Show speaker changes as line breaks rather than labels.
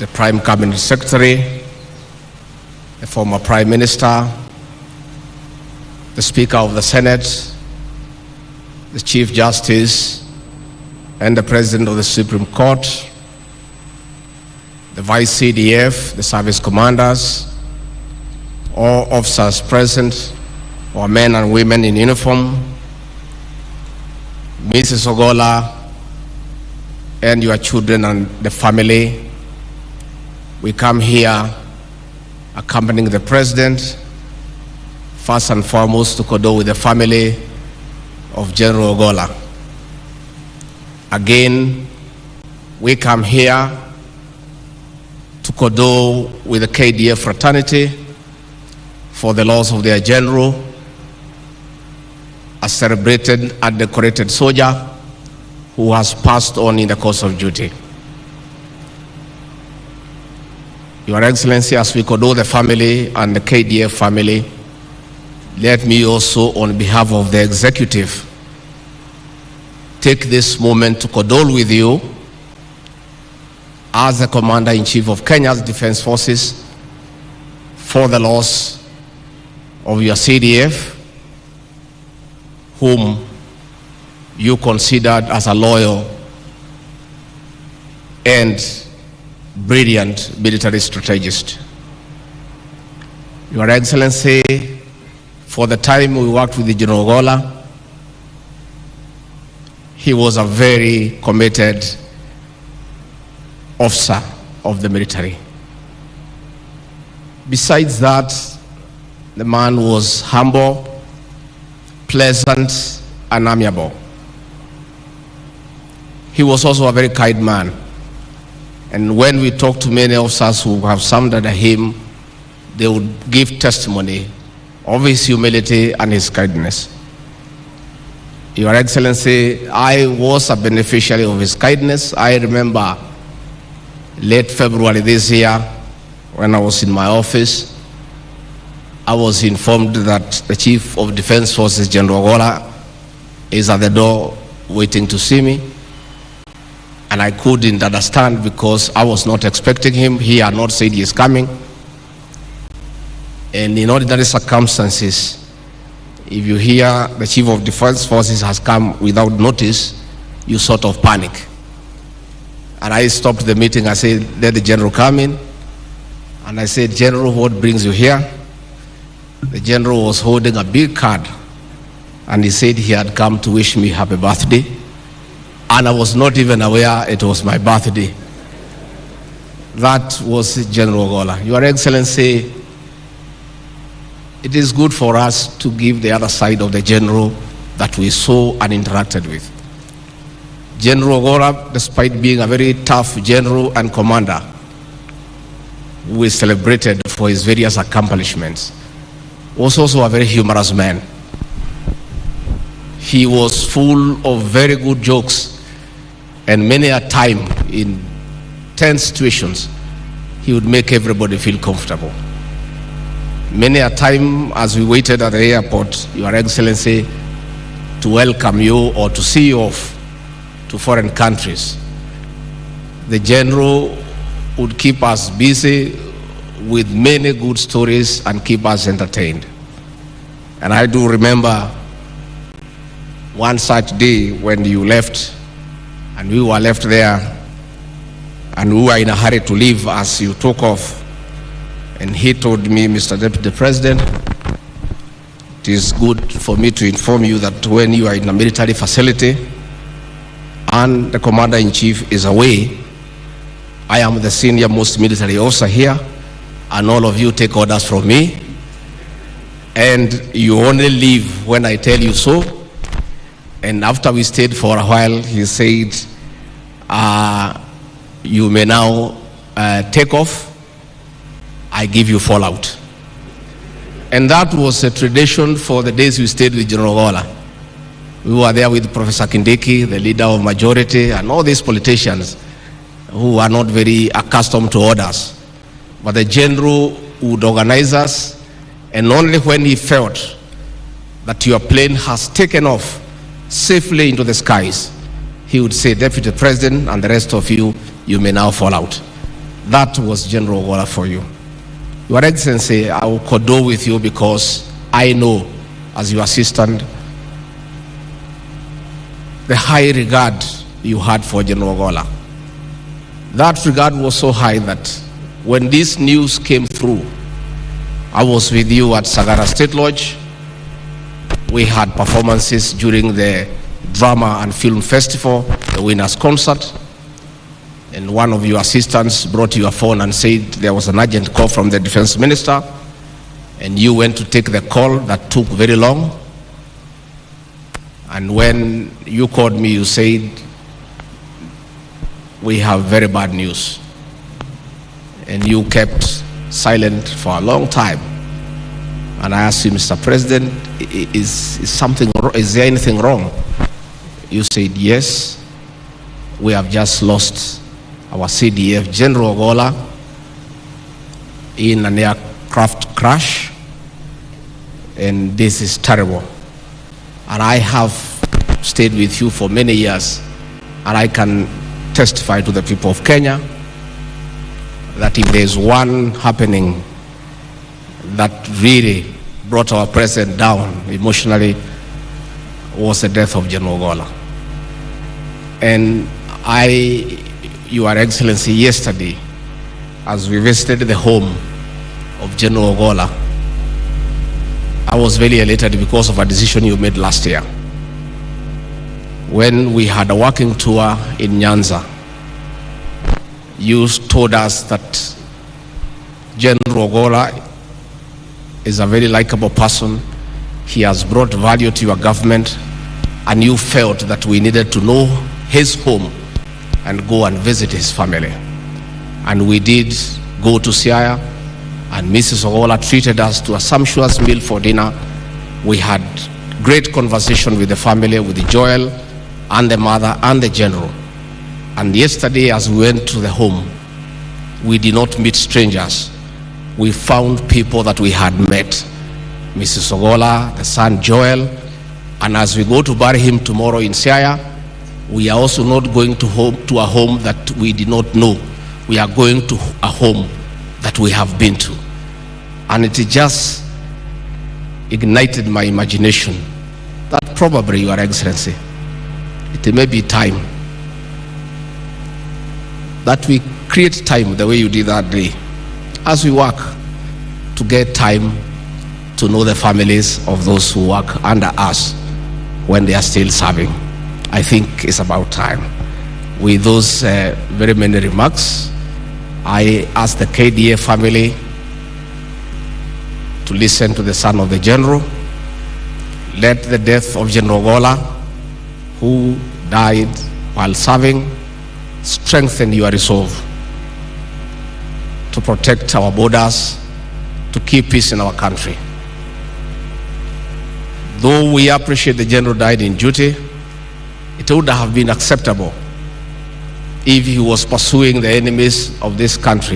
the Prime Cabinet Secretary, the former Prime Minister, the Speaker of the Senate, the Chief Justice, and the President of the Supreme Court, the Vice CDF, the service commanders, all officers present, our men and women in uniform, Mrs. Ogolla, and your children and the family. We come here accompanying the President, first and foremost to condole with the family of General Ogolla. Again, we come here to condole with the KDF fraternity for the loss of their general, a celebrated and decorated soldier who has passed on in the course of duty. Your Excellency, as we condole the family and the KDF family, let me also, on behalf of the executive, take this moment to condole with you as the Commander-in-Chief of Kenya's Defense Forces for the loss of your CDF, whom you considered as a loyal and brilliant military strategist. Your Excellency, for the time we worked with General Ogolla, he was a very committed officer of the military. Besides that, the man was humble, pleasant, and amiable. He was also a very kind man. And when we talk to many officers who have served under him, they would give testimony of his humility and his kindness. Your Excellency, I was a beneficiary of his kindness. I remember late February this year, when I was in my office, I was informed that the Chief of Defense Forces, General Ogolla, is at the door waiting to see me. And I couldn't understand because I was not expecting him. He had not said he is coming. And in ordinary circumstances, if you hear the Chief of Defense Forces has come without notice, you sort of panic. And I stopped the meeting. I said, let the General come in. And I said, General, what brings you here? The General was holding a big card. And he said he had come to wish me happy birthday. And I was not even aware it was my birthday. That was General Ogolla. Your Excellency, it is good for us to give the other side of the General that we saw and interacted with. General Ogolla, despite being a very tough General and Commander, who is celebrated for his various accomplishments, was also a very humorous man. He was full of very good jokes. And many a time in tense situations, he would make everybody feel comfortable. Many a time as we waited at the airport, Your Excellency, to welcome you or to see you off to foreign countries, the General would keep us busy with many good stories and keep us entertained. And I do remember one such day when you left, and we were left there, and we were in a hurry to leave as you took off. And he told me, Mr. Deputy President, it is good for me to inform you that when you are in a military facility and the Commander-in-Chief is away, I am the senior most military officer here, and all of you take orders from me, and you only leave when I tell you so. And after we stayed for a while, he said, you may now take off. I give you fallout. And that was a tradition for the days we stayed with General Ogolla. We were there with Professor Kindiki, the leader of majority, and all these politicians who are not very accustomed to orders. But the General would organize us, and only when he felt that your plane has taken off safely into the skies, he would say, Deputy President and the rest of you, you may now fall out. That was General Ogolla for you. Your Excellency, I will condole with you because I know, as your assistant, the high regard you had for General Ogolla. That regard was so high that when this news came through, I was with you at Sagara State Lodge. We had performances during the Drama and Film Festival, the Winners Concert, and one of your assistants brought you a phone and said there was an urgent call from the Defense Minister, and you went to take the call that took very long. And when you called me, you said, we have very bad news. And you kept silent for a long time. And I asked you, Mr. President, is there anything wrong? You said, yes, we have just lost our CDF General Ogolla in an aircraft crash, and this is terrible. And I have stayed with you for many years, and I can testify to the people of Kenya that if there's one happening that really brought our president down emotionally, was the death of General Ogolla. And Your Excellency, yesterday, as we visited the home of General Ogolla, I was very elated because of a decision you made last year. When we had a working tour in Nyanza, you told us that General Ogolla is a very likable person. He has brought value to your government, and you felt that we needed to know his home and go and visit his family. And we did go to Siaya, and Mrs. Ogolla treated us to a sumptuous meal for dinner. We had great conversation with the family, with the Joel and the mother and the general. And yesterday, as we went to the home, we did not meet strangers. We found people that we had met. Mrs. Ogolla, the son Joel, and as we go to bury him tomorrow in Siaya, we are also not going to a home that we did not know. We are going to a home that we have been to. And it just ignited my imagination that probably, Your Excellency, it may be time that we create time the way you did that day, as we work to get time to know the families of those who work under us when they are still serving. I think it's about time. With those very many remarks, I ask the KDA family to listen to the son of the general. Let the death of General Ogolla, who died while serving, strengthen your resolve to protect our borders, to keep peace in our country. Though we appreciate the general died in duty, it would have been acceptable if he was pursuing the enemies of this country